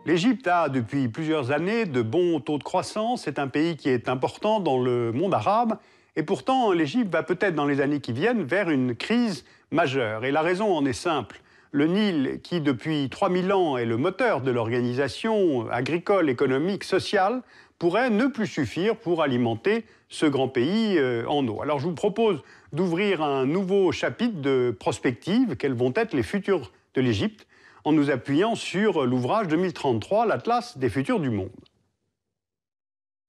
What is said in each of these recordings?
L'Égypte a depuis plusieurs années de bons taux de croissance. C'est un pays qui est important dans le monde arabe. Et pourtant, l'Égypte va peut-être dans les années qui viennent vers une crise majeure. Et la raison en est simple. Le Nil, qui depuis 3000 ans est le moteur de l'organisation agricole, économique, sociale, pourrait ne plus suffire pour alimenter ce grand pays en eau. Alors je vous propose d'ouvrir un nouveau chapitre de prospective. Quels vont être les futurs de l'Égypte, en nous appuyant sur l'ouvrage 2033, l'Atlas des futurs du monde.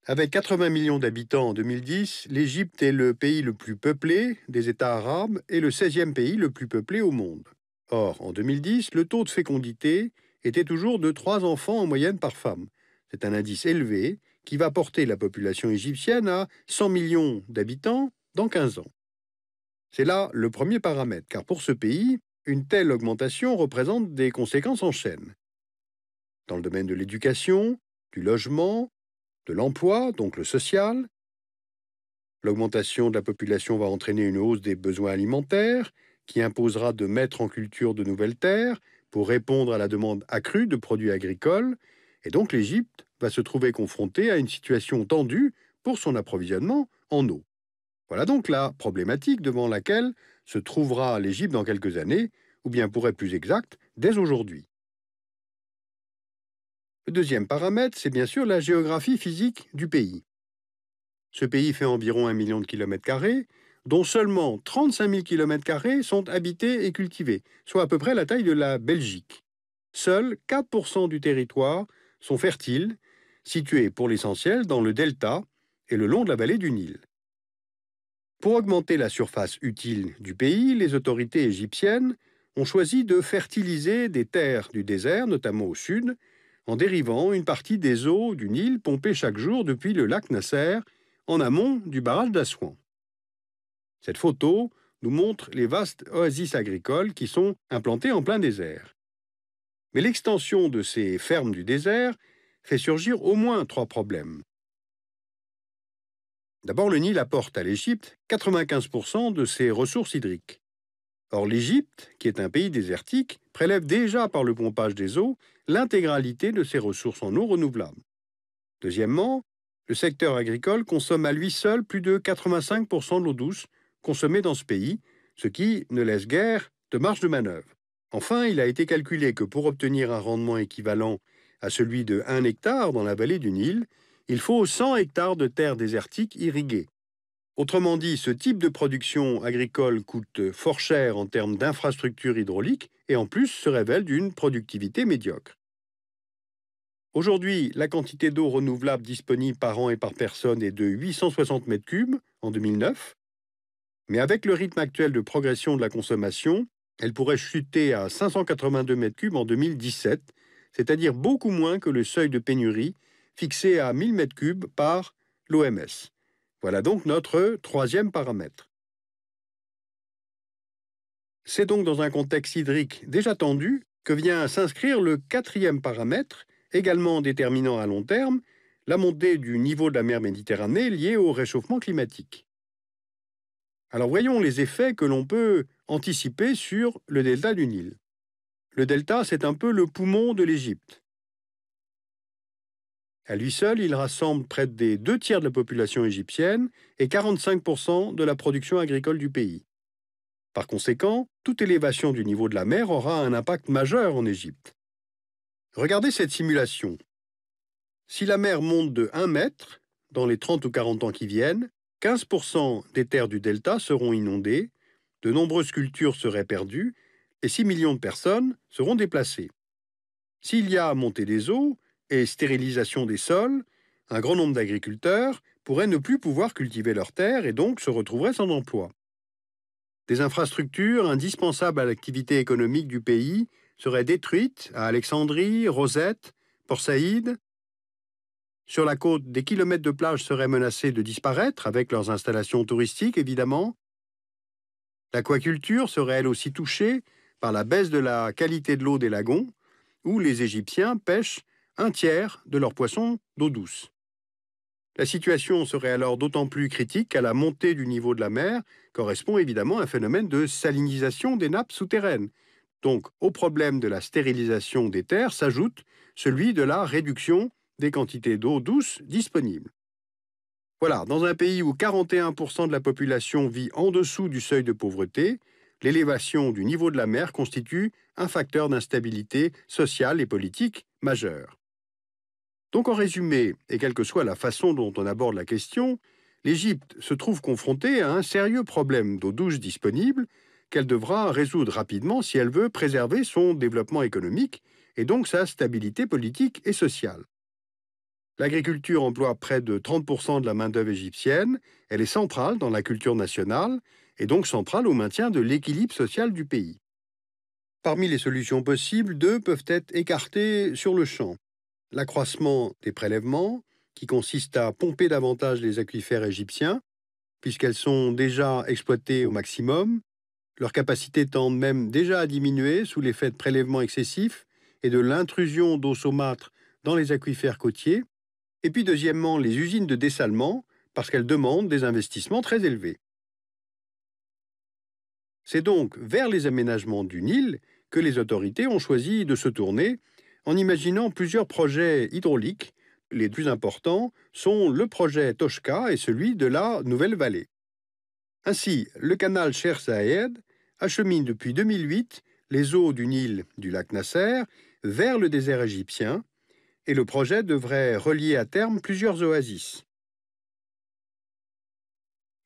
Avec 80 millions d'habitants en 2010, l'Égypte est le pays le plus peuplé des États arabes et le 16e pays le plus peuplé au monde. Or, en 2010, le taux de fécondité était toujours de 3 enfants en moyenne par femme. C'est un indice élevé qui va porter la population égyptienne à 100 millions d'habitants dans 15 ans. C'est là le premier paramètre, car pour ce pays, une telle augmentation représente des conséquences en chaîne. Dans le domaine de l'éducation, du logement, de l'emploi, donc le social, l'augmentation de la population va entraîner une hausse des besoins alimentaires qui imposera de mettre en culture de nouvelles terres pour répondre à la demande accrue de produits agricoles, et donc l'Égypte va se trouver confrontée à une situation tendue pour son approvisionnement en eau. Voilà donc la problématique devant laquelle se trouvera l'Égypte dans quelques années, ou bien pour être plus exact, dès aujourd'hui. Le deuxième paramètre, c'est bien sûr la géographie physique du pays. Ce pays fait environ 1 million de kilomètres carrés, dont seulement 35 000 km² sont habités et cultivés, soit à peu près la taille de la Belgique. Seuls 4% du territoire sont fertiles, situés pour l'essentiel dans le delta et le long de la vallée du Nil. Pour augmenter la surface utile du pays, les autorités égyptiennes ont choisi de fertiliser des terres du désert, notamment au sud, en dérivant une partie des eaux du Nil pompées chaque jour depuis le lac Nasser, en amont du barrage d'Assouan. Cette photo nous montre les vastes oasis agricoles qui sont implantées en plein désert. Mais l'extension de ces fermes du désert fait surgir au moins 3 problèmes. D'abord, le Nil apporte à l'Égypte 95% de ses ressources hydriques. Or, l'Égypte, qui est un pays désertique, prélève déjà par le pompage des eaux l'intégralité de ses ressources en eau renouvelables. Deuxièmement, le secteur agricole consomme à lui seul plus de 85% de l'eau douce consommée dans ce pays, ce qui ne laisse guère de marge de manœuvre. Enfin, il a été calculé que pour obtenir un rendement équivalent à celui de 1 hectare dans la vallée du Nil, il faut 100 hectares de terres désertiques irriguées. Autrement dit, ce type de production agricole coûte fort cher en termes d'infrastructures hydrauliques et en plus se révèle d'une productivité médiocre. Aujourd'hui, la quantité d'eau renouvelable disponible par an et par personne est de 860 m3 en 2009, mais avec le rythme actuel de progression de la consommation, elle pourrait chuter à 582 m3 en 2017, c'est-à-dire beaucoup moins que le seuil de pénurie fixé à 1000 m3 par l'OMS. Voilà donc notre troisième paramètre. C'est donc dans un contexte hydrique déjà tendu que vient s'inscrire le quatrième paramètre, également déterminant à long terme, la montée du niveau de la mer Méditerranée liée au réchauffement climatique. Alors voyons les effets que l'on peut anticiper sur le delta du Nil. Le delta, c'est un peu le poumon de l'Égypte. À lui seul, il rassemble près des 2 tiers de la population égyptienne et 45% de la production agricole du pays. Par conséquent, toute élévation du niveau de la mer aura un impact majeur en Égypte. Regardez cette simulation. Si la mer monte de 1 mètre dans les 30 ou 40 ans qui viennent, 15% des terres du delta seront inondées, de nombreuses cultures seraient perdues et 6 millions de personnes seront déplacées. S'il y a montée des eaux et stérilisation des sols, un grand nombre d'agriculteurs pourraient ne plus pouvoir cultiver leurs terres et donc se retrouveraient sans emploi. Des infrastructures indispensables à l'activité économique du pays seraient détruites à Alexandrie, Rosette, Port Saïd. Sur la côte, des kilomètres de plages seraient menacés de disparaître, avec leurs installations touristiques évidemment. L'aquaculture serait elle aussi touchée par la baisse de la qualité de l'eau des lagons, où les Égyptiens pêchent 1/3 de leurs poissons d'eau douce. La situation serait alors d'autant plus critique qu'à la montée du niveau de la mer correspond évidemment un phénomène de salinisation des nappes souterraines. Donc, au problème de la stérilisation des terres s'ajoute celui de la réduction des quantités d'eau douce disponibles. Voilà, dans un pays où 41% de la population vit en dessous du seuil de pauvreté, l'élévation du niveau de la mer constitue un facteur d'instabilité sociale et politique majeur. Donc en résumé, et quelle que soit la façon dont on aborde la question, l'Égypte se trouve confrontée à un sérieux problème d'eau douce disponible qu'elle devra résoudre rapidement si elle veut préserver son développement économique et donc sa stabilité politique et sociale. L'agriculture emploie près de 30% de la main-d'œuvre égyptienne, elle est centrale dans la culture nationale et donc centrale au maintien de l'équilibre social du pays. Parmi les solutions possibles, deux peuvent être écartées sur le champ. L'accroissement des prélèvements, qui consiste à pomper davantage les aquifères égyptiens, puisqu'elles sont déjà exploitées au maximum, leur capacité tend même déjà à diminuer sous l'effet de prélèvements excessifs et de l'intrusion d'eau saumâtre dans les aquifères côtiers, et puis deuxièmement les usines de dessalement, parce qu'elles demandent des investissements très élevés. C'est donc vers les aménagements du Nil que les autorités ont choisi de se tourner en imaginant plusieurs projets hydrauliques. Les plus importants sont le projet Toshka et celui de la Nouvelle-Vallée. Ainsi, le canal Cher Saïed achemine depuis 2008 les eaux du Nil du lac Nasser vers le désert égyptien et le projet devrait relier à terme plusieurs oasis.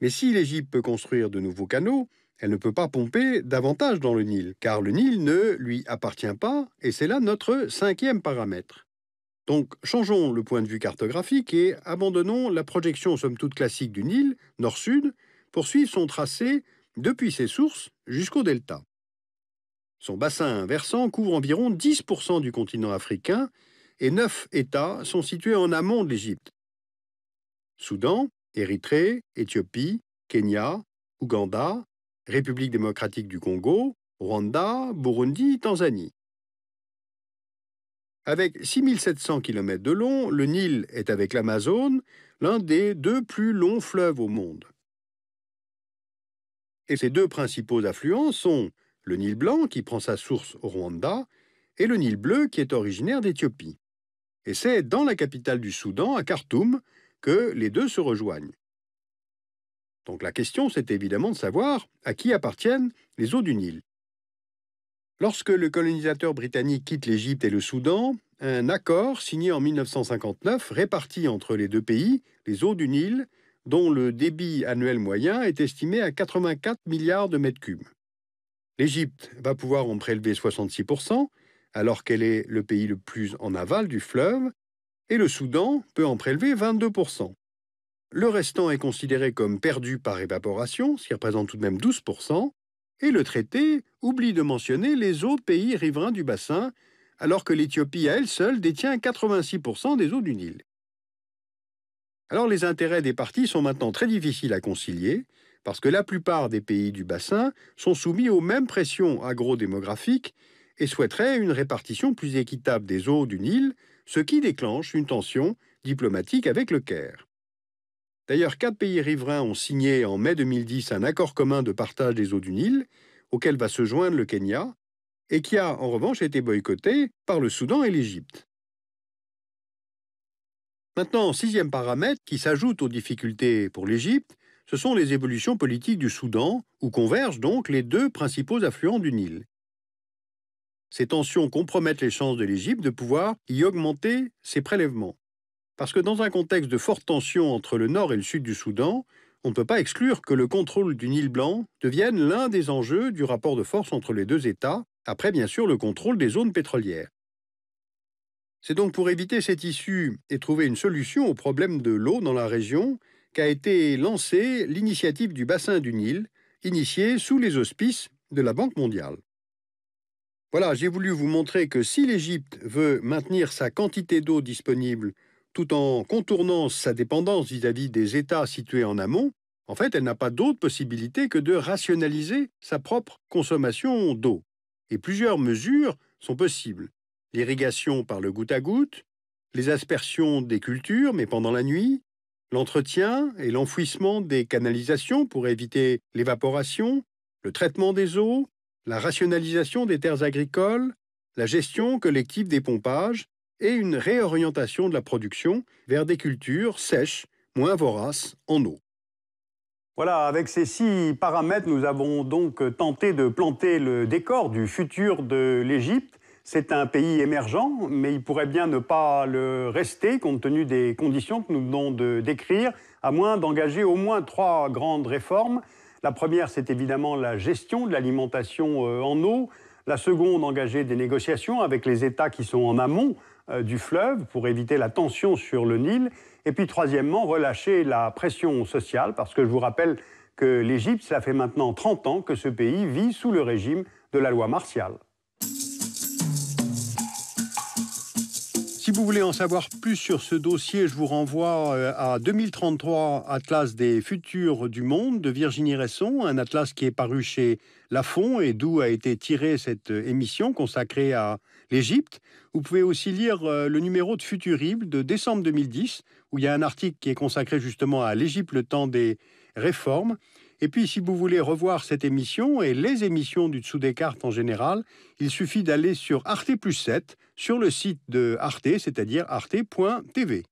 Mais si l'Égypte peut construire de nouveaux canaux, elle ne peut pas pomper davantage dans le Nil, car le Nil ne lui appartient pas, et c'est là notre cinquième paramètre. Donc, changeons le point de vue cartographique et abandonnons la projection somme toute classique du Nil, nord-sud, pour suivre son tracé depuis ses sources jusqu'au delta. Son bassin versant couvre environ 10% du continent africain et 9 États sont situés en amont de l'Égypte. Soudan, Érythrée, Éthiopie, Kenya, Ouganda, République démocratique du Congo, Rwanda, Burundi, Tanzanie. Avec 6700 km de long, le Nil est avec l'Amazone l'un des deux plus longs fleuves au monde. Et ses deux principaux affluents sont le Nil blanc qui prend sa source au Rwanda et le Nil bleu qui est originaire d'Éthiopie. Et c'est dans la capitale du Soudan, à Khartoum, que les deux se rejoignent. Donc la question, c'est évidemment de savoir à qui appartiennent les eaux du Nil. Lorsque le colonisateur britannique quitte l'Égypte et le Soudan, un accord signé en 1959 répartit entre les deux pays les eaux du Nil, dont le débit annuel moyen est estimé à 84 milliards de mètres cubes. L'Égypte va pouvoir en prélever 66%, alors qu'elle est le pays le plus en aval du fleuve, et le Soudan peut en prélever 22%. Le restant est considéré comme perdu par évaporation, ce qui représente tout de même 12%, et le traité oublie de mentionner les autres pays riverains du bassin, alors que l'Éthiopie à elle seule détient 86% des eaux du Nil. Alors les intérêts des parties sont maintenant très difficiles à concilier, parce que la plupart des pays du bassin sont soumis aux mêmes pressions agrodémographiques et souhaiteraient une répartition plus équitable des eaux du Nil, ce qui déclenche une tension diplomatique avec le Caire. D'ailleurs, 4 pays riverains ont signé en mai 2010 un accord commun de partage des eaux du Nil, auquel va se joindre le Kenya, et qui a en revanche été boycotté par le Soudan et l'Égypte. Maintenant, sixième paramètre qui s'ajoute aux difficultés pour l'Égypte, ce sont les évolutions politiques du Soudan, où convergent donc les deux principaux affluents du Nil. Ces tensions compromettent les chances de l'Égypte de pouvoir y augmenter ses prélèvements. Parce que dans un contexte de forte tension entre le nord et le sud du Soudan, on ne peut pas exclure que le contrôle du Nil blanc devienne l'un des enjeux du rapport de force entre les deux États, après bien sûr le contrôle des zones pétrolières. C'est donc pour éviter cette issue et trouver une solution au problème de l'eau dans la région qu'a été lancée l'initiative du bassin du Nil, initiée sous les auspices de la Banque mondiale. Voilà, j'ai voulu vous montrer que si l'Égypte veut maintenir sa quantité d'eau disponible tout en contournant sa dépendance vis-à-vis des États situés en amont, en fait, elle n'a pas d'autre possibilité que de rationaliser sa propre consommation d'eau. Et plusieurs mesures sont possibles. L'irrigation par le goutte à goutte, les aspersions des cultures, mais pendant la nuit, l'entretien et l'enfouissement des canalisations pour éviter l'évaporation, le traitement des eaux, la rationalisation des terres agricoles, la gestion collective des pompages et une réorientation de la production vers des cultures sèches, moins voraces en eau. Voilà, avec ces 6 paramètres, nous avons donc tenté de planter le décor du futur de l'Égypte. C'est un pays émergent, mais il pourrait bien ne pas le rester, compte tenu des conditions que nous venons de décrire, à moins d'engager au moins 3 grandes réformes. La première, c'est évidemment la gestion de l'alimentation en eau. La seconde, engager des négociations avec les États qui sont en amont du fleuve pour éviter la tension sur le Nil. Et puis, troisièmement, relâcher la pression sociale, parce que je vous rappelle que l'Égypte, ça fait maintenant 30 ans que ce pays vit sous le régime de la loi martiale. Si vous voulez en savoir plus sur ce dossier, je vous renvoie à 2033, Atlas des futurs du monde de Virginie Resson, un atlas qui est paru chez Lafon et d'où a été tirée cette émission consacrée à l'Égypte. Vous pouvez aussi lire le numéro de Futurible de décembre 2010, où il y a un article qui est consacré justement à l'Égypte, le temps des réformes. Et puis, si vous voulez revoir cette émission et les émissions du Dessous des cartes en général, il suffit d'aller sur Arte+7, sur le site de Arte, c'est-à-dire arte.tv.